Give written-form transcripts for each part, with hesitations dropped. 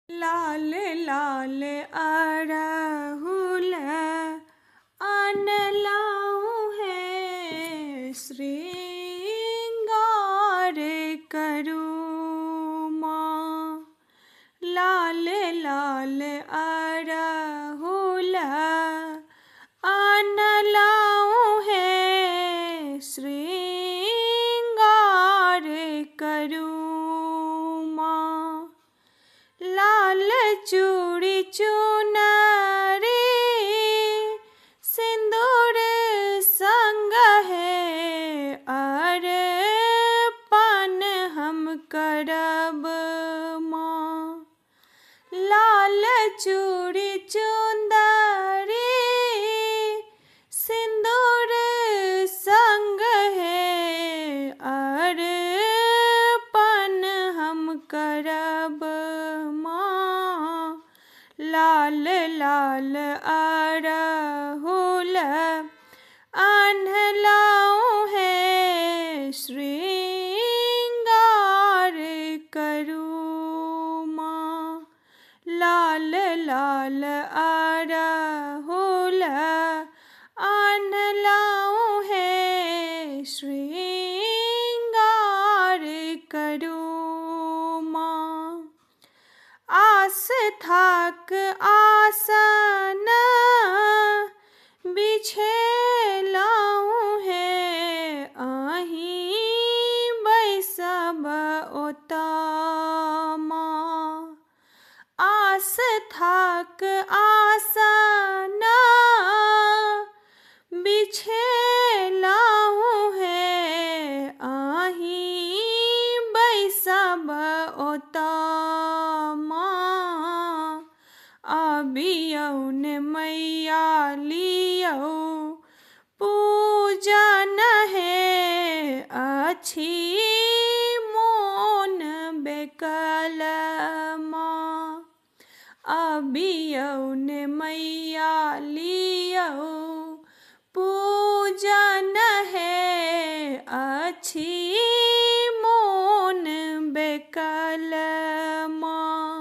लाल लाल अड़हुल अनलाऊ है, श्रृंगार करूँ माँ। लाल लाल अड़हुल अनलाऊ है, श्रृंगार करूँ माँ। लाल चूड़ी चुनरी सिंदूर संग है, अर्पण हम करब माँ। लाल चूड़ी चुंदरी सिंदूर संग है, अर्पण हम करब माँ। लाल लाल अड़हुल अनलाऊ है, श्रृंगार करूँ माँ। लाल लाल अड़हुल अनलाऊ है, श्रृंगार करूँ माँ। आस्थाक आसन बिछेलाऊ है, अहीं बैसब ओतमा। आस्थाक आसन बिछेलाऊ है, अहीं बैसब ओतमा। अबियौन मैया लियौ पूजन है, अछि मोन बेकल माँ। अबियौन मैया लियौ पूजन है, अछि मोन बेकल माँ।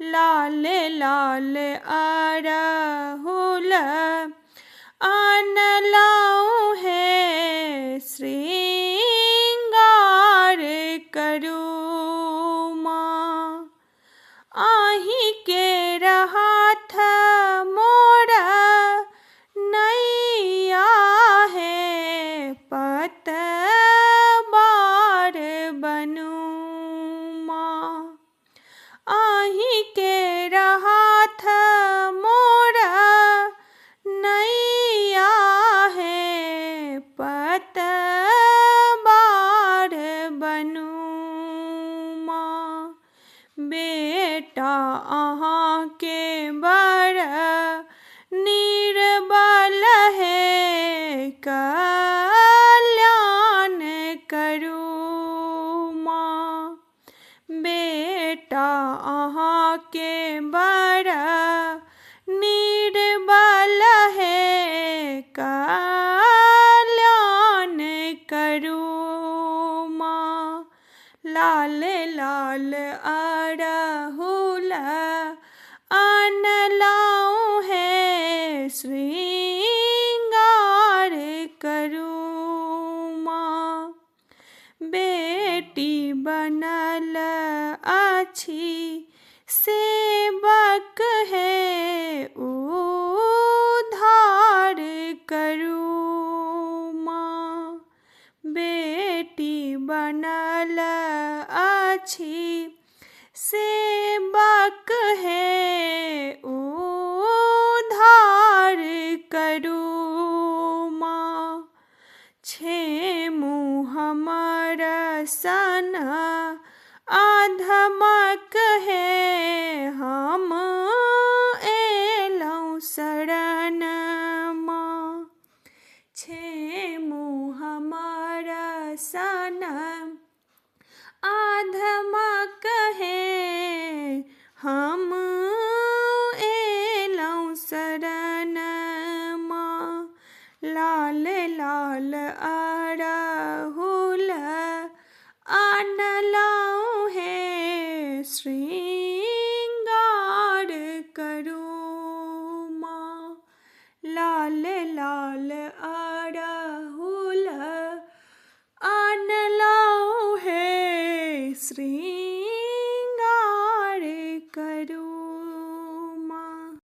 लाल लाल अड़हुल अनलाऊ है, श्रृंगार करूँ माँ। आहीं के रहत मोरा नैया है, पतवार बनूँ माँ। आहीं के रहत मोरा नैया है, पतवार बनूँ माँ। बेटा अहाँ के बड़ निर्बल है, कल्याण करूँ माँ। बेटा अहाँ के बड़ निर्बल है, कल्याण करूँ माँ। लाल लाल अड़हुल अनलाऊ है, श्रृंगार करूँ माँ। बेटी बनल अछि सेवक है, उद्धार करूँ माँ। बेटी बनल अछि सेवक है, उद्धार करूँ माँ। छेमु हमर सन अधमक है, करूं